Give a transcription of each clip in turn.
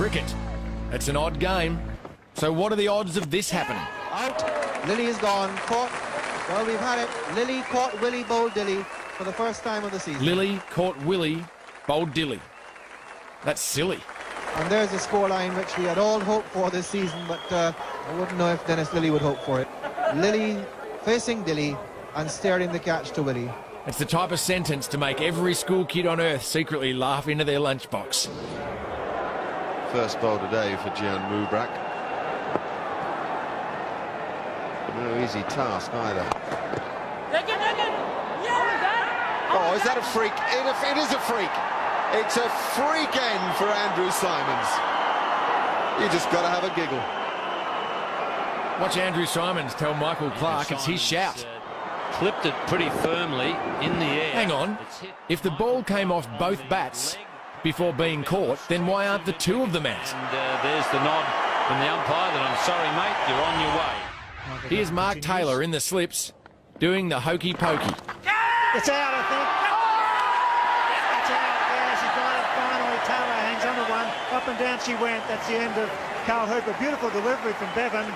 cricket. It's an odd game. So what are the odds of this happening? Out. Lilly is gone. Caught. Well, we've had it. Lilly caught Willie, bowled Dilly for the first time of the season. Lilly caught Willie, bowled Dilly. That's silly. And there's a scoreline which we had all hoped for this season, but I wouldn't know if Dennis Lilly would hope for it. Lilly facing Dilly and steering the catch to Willie. It's the type of sentence to make every school kid on earth secretly laugh into their lunchbox. First bowl today for Gian Mubrak. No easy task either. Oh, is that a freak? It is a freak. It's a freak end for Andrew Symonds. You just got to have a giggle. Watch Andrew Symonds tell Michael Clarke it's his shout. Clipped it pretty firmly in the air. Hang on. If the ball came off both bats before being caught, then why aren't the two of them out? And there's the nod from the umpire that I'm sorry, mate, you're on your way. Here's Mark Taylor in the slips, doing the hokey pokey. It's out, I think. It's out. Yeah, she's got it finally. Taylor hangs on to one. Up and down she went. That's the end of Carl Hooper. Beautiful delivery from Bevan.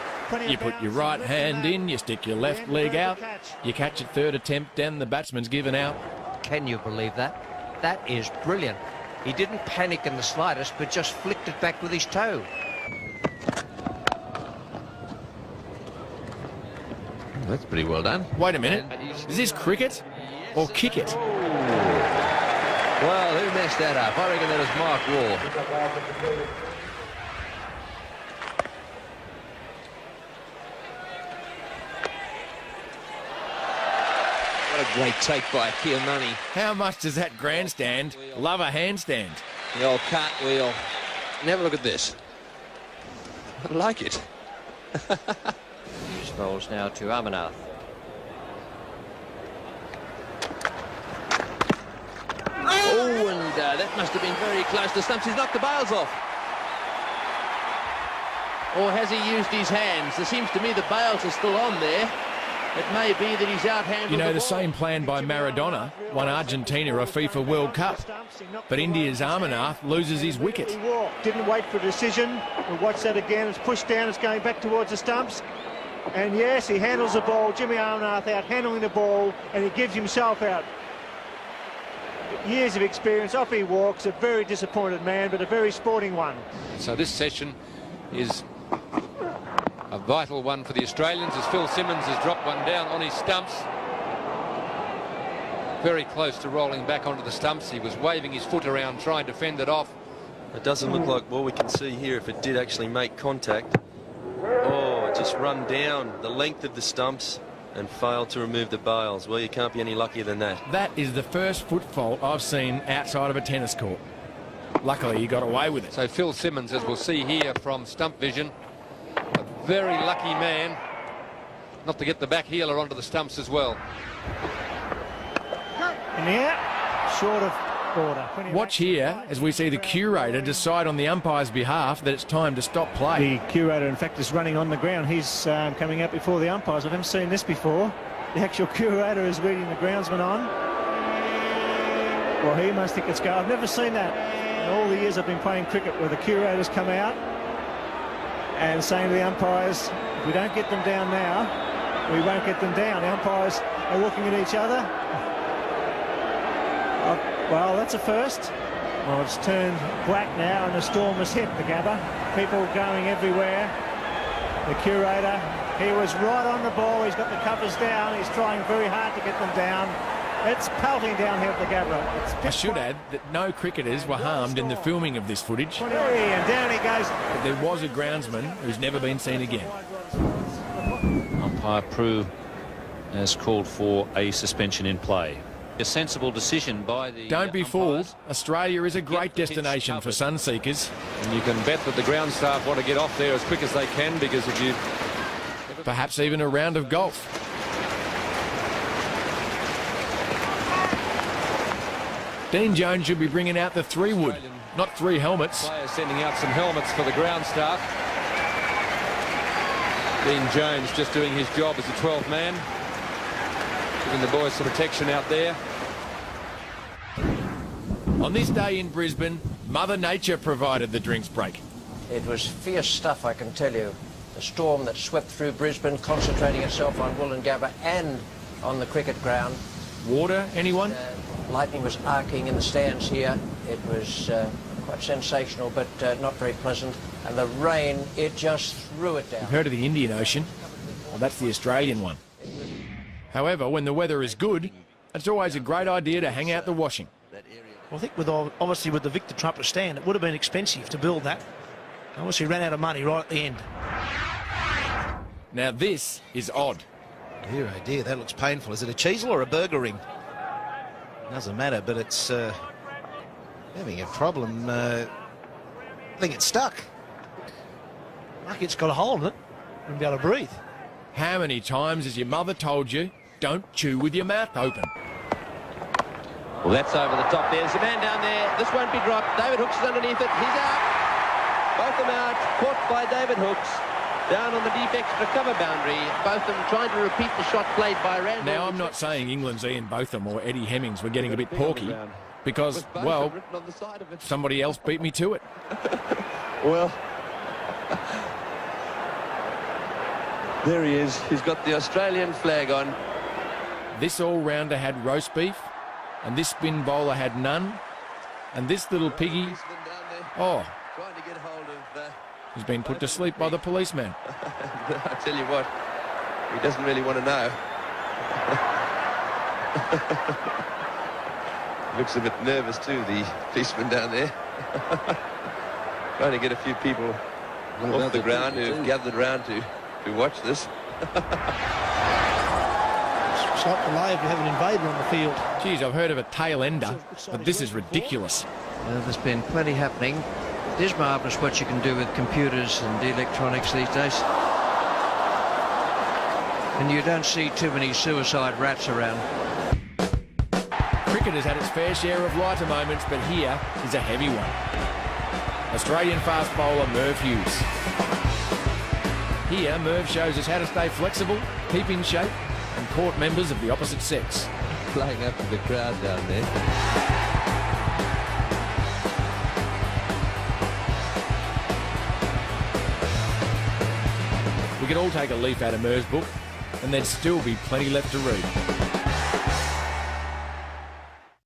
You put your right hand in, you stick your left leg out, you catch it third attempt, and the batsman's given out. Can you believe that? That is brilliant. He didn't panic in the slightest, but just flicked it back with his toe. That's pretty well done. Wait a minute. Is this cricket or kick it? Well, who messed that up? I reckon that was Mark Waugh. What a great take by Kiyomani. How much does that grandstand love a handstand? The old cartwheel. Never look at this. I like it. Hughes bowls now to Amarnath. Oh, and that must have been very close to stumps. He's knocked the bails off. Or has he used his hands? It seems to me the bails are still on there. It may be that he's out-handled. You know, the ball. same plan by Maradona won Argentina a FIFA World Cup. But India's Amarnath loses his wicket. Didn't wait for a decision. We'll watch that again. It's pushed down. It's going back towards the stumps. And yes, he handles the ball. Jimmy Amarnath out handling the ball, and he gives himself out. Years of experience. Off he walks. A very disappointed man, but a very sporting one. So this session is a vital one for the Australians as Phil Simmons has dropped one down on his stumps. Very close to rolling back onto the stumps. He was waving his foot around trying to fend it off. It doesn't look like what we can see here if it did actually make contact. Oh, it just run down the length of the stumps and failed to remove the bails. Well, you can't be any luckier than that. That is the first foot fault I've seen outside of a tennis court. Luckily, he got away with it. So Phil Simmons, as we'll see here from stump vision, a very lucky man not to get the back heeler onto the stumps as well. In the air, short of order. Watch here as we see the curator decide on the umpire's behalf that it's time to stop play. The curator, in fact, is running on the ground. He's coming out before the umpires. I haven't seen this before. The actual curator is leading the groundsman on. Well, he must think it's go. I've never seen that in all the years I've been playing cricket, where the curators come out and saying to the umpires, if we don't get them down now, we won't get them down. The umpires are looking at each other. Well, that's a first. Well, it's turned black now and the storm has hit the Gabba. People going everywhere. The curator, he was right on the ball. He's got the covers down. He's trying very hard to get them down. It's pelting down here at the Gabba. I should add that no cricketers were harmed in the filming of this footage. And down he goes. But there was a groundsman who's never been seen again. Umpire Prue has called for a suspension in play. A sensible decision by the Don't be fooled. Australia is a great destination for sun seekers. And you can bet that the ground staff want to get off there as quick as they can, because if you... Perhaps even a round of golf. Dean Jones should be bringing out the 3-wood, not 3 helmets. Players sending out some helmets for the ground staff. Dean Jones just doing his job as a 12th man, giving the boys some protection out there. On this day in Brisbane, Mother Nature provided the drinks break. It was fierce stuff, I can tell you. The storm that swept through Brisbane, concentrating itself on Woolloongabba and on the cricket ground. Water, anyone? Lightning was arcing in the stands here. It was quite sensational, but not very pleasant. And the rain, it just threw it down. You've heard of the Indian Ocean? Well, that's the Australian one. However, when the weather is good, it's always a great idea to hang out the washing. Well, I think obviously with the Victor Trumpet stand, it would have been expensive to build that. Obviously ran out of money right at the end. Now this is odd. Dear, oh dear, that looks painful. Is it a Cheezel or a burger ring? Doesn't matter, but it's having a problem. I think it's stuck. Lucky it's got a hole in it. Wouldn't be able to breathe. How many times has your mother told you, don't chew with your mouth open? Well, that's over the top. There's a man down there. This won't be dropped. David Hooks is underneath it. He's out. Both of them out. Caught by David Hooks. Down on the deep extra cover boundary. Both of them trying to repeat the shot played by Randall. Now, I'm not saying England's Ian Botham or Eddie Hemmings were getting a bit porky, because, well, somebody else beat me to it. Well, there he is. He's got the Australian flag on. This all-rounder had roast beef, and this spin bowler had none, and this little piggy, oh, has been put to sleep by the policeman. I tell you what, he doesn't really want to know. Looks a bit nervous too, the policeman down there. Trying to get a few people off the ground who've gathered around to watch this. It's like the lay if you have an invader on the field. Geez, I've heard of a tail ender, but this is ridiculous. There's been plenty happening. It is marvellous what you can do with computers and electronics these days. And you don't see too many suicide rats around. Cricket has had its fair share of lighter moments, but here is a heavy one. Australian fast bowler Merv Hughes. Here, Merv shows us how to stay flexible, keep in shape, and court members of the opposite sex. Playing up to the crowd down there. We could all take a leaf out of Merv's book, and there'd still be plenty left to read.